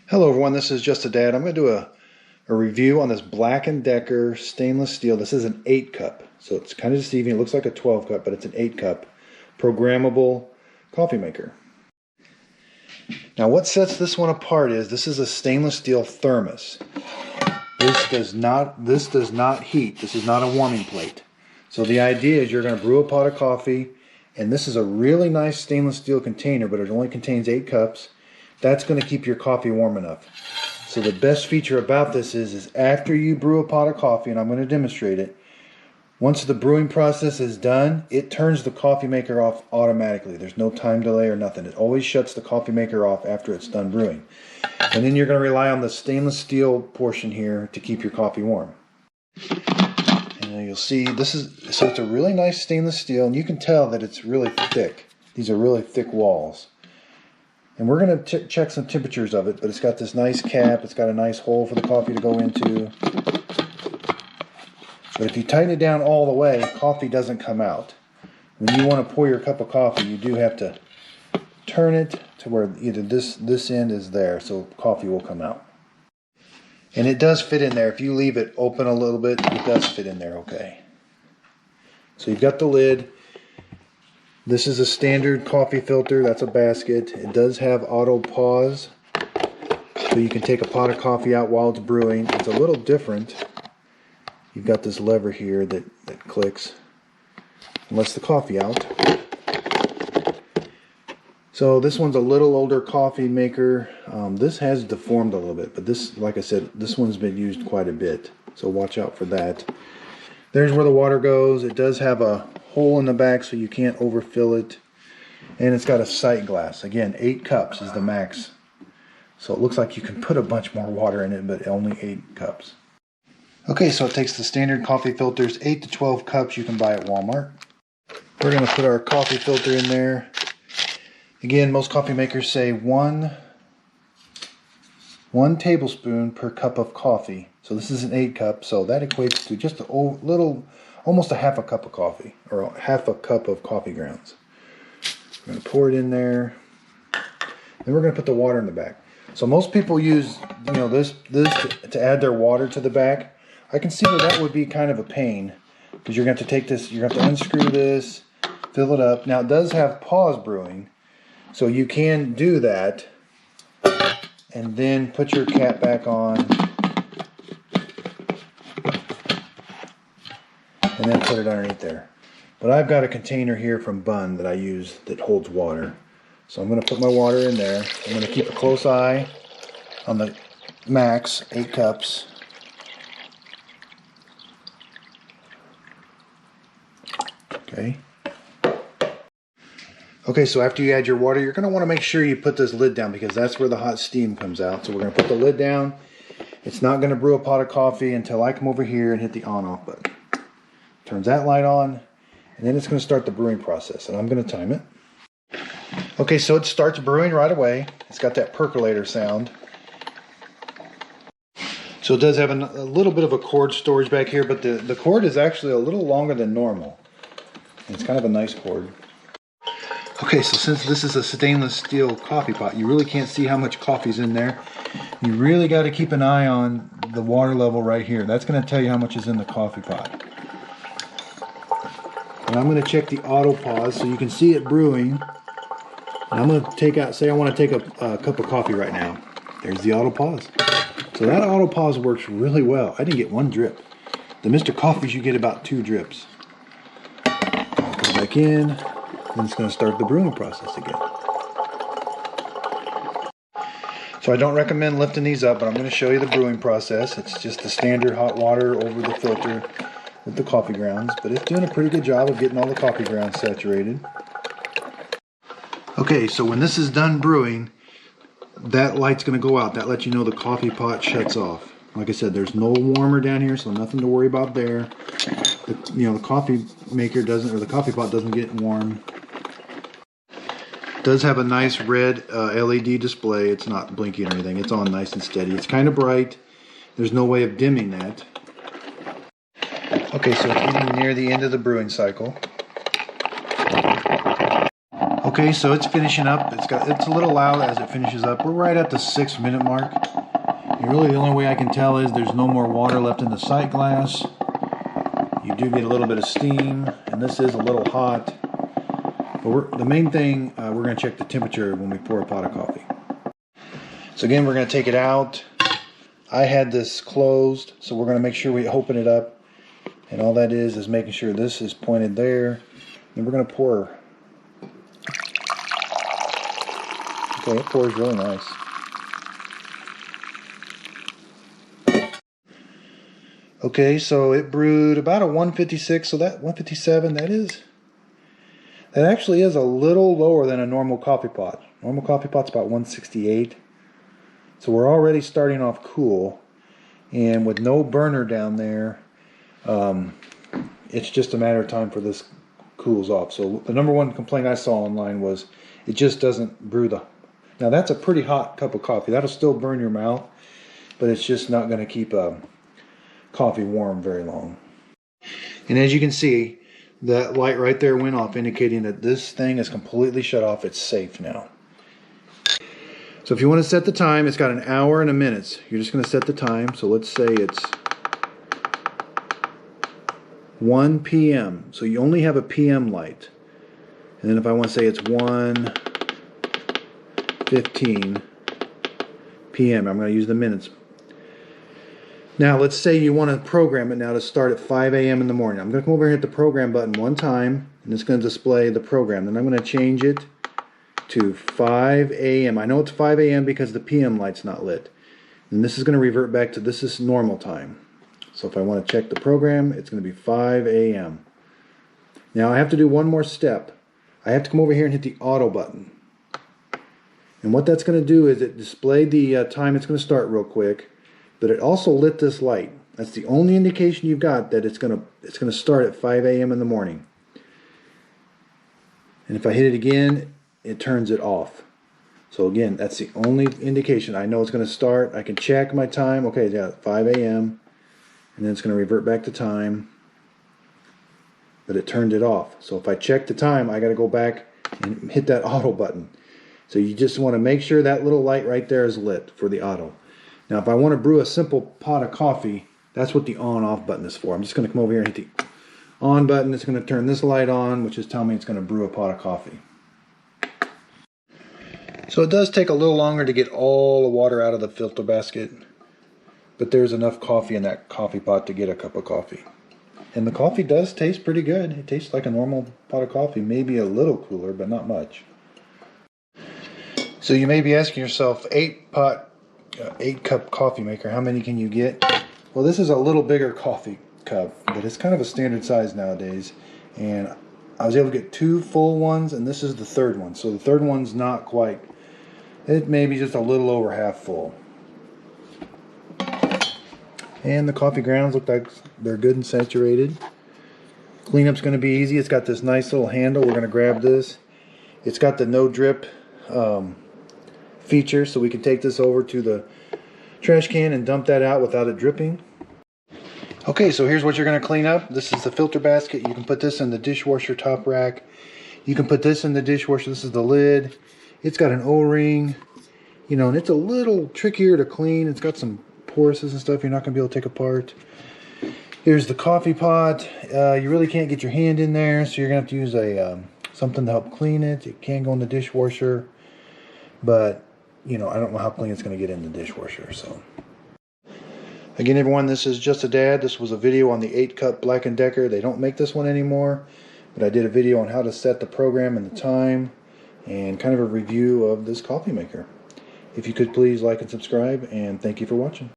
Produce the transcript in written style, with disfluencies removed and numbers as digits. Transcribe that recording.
Hello everyone, this is Just a Dad. I'm going to do a review on this Black & Decker stainless steel. This is an 8 cup, so it's kind of deceiving. It looks like a 12 cup, but it's an 8 cup programmable coffee maker. Now what sets this one apart is this is a stainless steel thermos. This does not heat. This is not a warming plate. So the idea is you're going to brew a pot of coffee, and this is a really nice stainless steel container, but it only contains 8 cups. That's going to keep your coffee warm enough. So the best feature about this is after you brew a pot of coffee, and I'm going to demonstrate it, once the brewing process is done, it turns the coffee maker off automatically. There's no time delay or nothing. It always shuts the coffee maker off after it's done brewing. And then you're going to rely on the stainless steel portion here to keep your coffee warm. And you'll see so it's a really nice stainless steel, and you can tell that it's really thick. These are really thick walls. And we're going to check some temperatures of it, but it's got this nice cap. It's got a nice hole for the coffee to go into. But if you tighten it down all the way, coffee doesn't come out. When you want to pour your cup of coffee, you do have to turn it to where either this end is there, so coffee will come out. And it does fit in there. If you leave it open a little bit, it does fit in there okay. So you've got the lid. This is a standard coffee filter. That's a basket. It does have auto pause, so you can take a pot of coffee out while it's brewing. It's a little different. You've got this lever here that clicks and lets the coffee out. So this one's a little older coffee maker. This has deformed a little bit, but this, like I said, this one's been used quite a bit, so watch out for that. There's where the water goes. It does have a hole in the back so you can't overfill it, and it's got a sight glass. Again, 8 cups is the max, so it looks like you can put a bunch more water in it, but only 8 cups. Okay, so it takes the standard coffee filters, 8 to 12 cups you can buy at Walmart. We're going to put our coffee filter in there. Again, most coffee makers say one tablespoon per cup of coffee. So this is an 8 cup, so that equates to just almost a half a cup of coffee, or half a cup of coffee grounds. We're going to pour it in there. Then we're going to put the water in the back. So most people use, this to add their water to the back. I can see where that would be kind of a pain, because you're going to have to take this, you're going to have to unscrew this, fill it up. Now it does have pause brewing, so you can do that, and then put your cap back on, and then put it underneath there. But I've got a container here from Bunn that I use that holds water. So I'm going to put my water in there. I'm going to keep a close eye on the max, 8 cups. Okay, so after you add your water, you're going to want to make sure you put this lid down, because that's where the hot steam comes out. So we're going to put the lid down. It's not going to brew a pot of coffee until I come over here and hit the on-off button. Turns that light on, and then it's going to start the brewing process, and I'm going to time it. Okay, so it starts brewing right away. It's got that percolator sound. So it does have a little bit of a cord storage back here, but the cord is actually a little longer than normal. It's kind of a nice cord. Okay, so since this is a stainless steel coffee pot, you really can't see how much coffee's in there. You really got to keep an eye on the water level right here. That's going to tell you how much is in the coffee pot. And I'm going to check the auto pause so you can see it brewing. And I'm going to take out, say I want to take a cup of coffee right now. There's the auto pause. So that auto pause works really well. I didn't get 1 drip. The Mr. Coffees, you get about 2 drips. Put it back in, and it's going to start the brewing process again. So I don't recommend lifting these up, but I'm going to show you the brewing process. It's just the standard hot water over the filter with the coffee grounds, but it's doing a pretty good job of getting all the coffee grounds saturated. Okay, so when this is done brewing, that light's going to go out. That lets you know the coffee pot shuts off. Like I said, there's no warmer down here, so nothing to worry about there. The coffee maker doesn't, or the coffee pot doesn't get warm. It does have a nice red LED display. It's not blinking or anything. It's on nice and steady. It's kind of bright. There's no way of dimming that. Okay, so it's getting near the end of the brewing cycle. Okay, so it's finishing up. It's a little loud as it finishes up. We're right at the 6-minute mark. And really the only way I can tell is there's no more water left in the sight glass. You do get a little bit of steam, and this is a little hot. But the main thing, we're going to check the temperature when we pour a pot of coffee. So again, we're going to take it out. I had this closed, so we're going to make sure we open it up. And all that is making sure this is pointed there. And we're going to pour. Okay, it pours really nice. Okay, so it brewed about a 156, so that 157, that actually is a little lower than a normal coffee pot. Normal coffee pot's about 168. So we're already starting off cool, and with no burner down there, it's just a matter of time for this cools off. So the number one complaint I saw online was it just doesn't brew the. Now that's a pretty hot cup of coffee. That'll still burn your mouth, but it's just not going to keep coffee warm very long. And as you can see, that light right there went off, indicating that this thing is completely shut off. It's safe now. So if you want to set the time, it's got an hour and a minute. You're just going to set the time. So let's say it's 1 p.m. So you only have a p.m. light. And then if I want to say it's 1:15 p.m., I'm going to use the minutes. Now let's say you want to program it now to start at 5 a.m. in the morning. I'm going to come over here and hit the program button one time, and it's going to display the program. Then I'm going to change it to 5 a.m. I know it's 5 a.m. because the p.m. light's not lit. And this is going to revert back to this is normal time. So if I want to check the program, it's going to be 5 a.m. Now I have to do one more step. I have to come over here and hit the auto button. And what that's going to do is it displayed the time it's going to start real quick, but it also lit this light. That's the only indication you've got that it's going to start at 5 a.m. in the morning. And if I hit it again, it turns it off. So again, that's the only indication. I know it's going to start. I can check my time. Okay, yeah, 5 a.m. And then it's going to revert back to time. But it turned it off. So if I check the time, I got to go back and hit that auto button. So you just want to make sure that little light right there is lit for the auto. Now if I want to brew a simple pot of coffee, that's what the on-off button is for. I'm just going to come over here and hit the on button. It's going to turn this light on, which is telling me it's going to brew a pot of coffee. So it does take a little longer to get all the water out of the filter basket, but there's enough coffee in that coffee pot to get a cup of coffee. And the coffee does taste pretty good. It tastes like a normal pot of coffee, maybe a little cooler, but not much. So you may be asking yourself, 8-cup coffee maker, how many can you get? Well, this is a little bigger coffee cup, but it's kind of a standard size nowadays. And I was able to get 2 full ones, and this is the third one. So the third one's not quite, it may be just a little over half full. And the coffee grounds look like they're good and saturated. Cleanup's going to be easy. It's got this nice little handle. We're going to grab this. It's got the no drip feature, so we can take this over to the trash can and dump that out without it dripping. Okay, so here's what you're going to clean up. This is the filter basket. You can put this in the dishwasher top rack. You can put this in the dishwasher. This is the lid. It's got an O-ring, you know, and it's a little trickier to clean. It's got some porises and stuff you're not going to be able to take apart. Here's the coffee pot. You really can't get your hand in there, so you're going to have to use something to help clean it. It can go in the dishwasher, but you know, I don't know how clean it's going to get in the dishwasher. So again, everyone, this is Just a Dad. This was a video on the 8-cup Black & Decker. They don't make this one anymore, but I did a video on how to set the program and the time and kind of a review of this coffee maker. If you could please like and subscribe, and thank you for watching.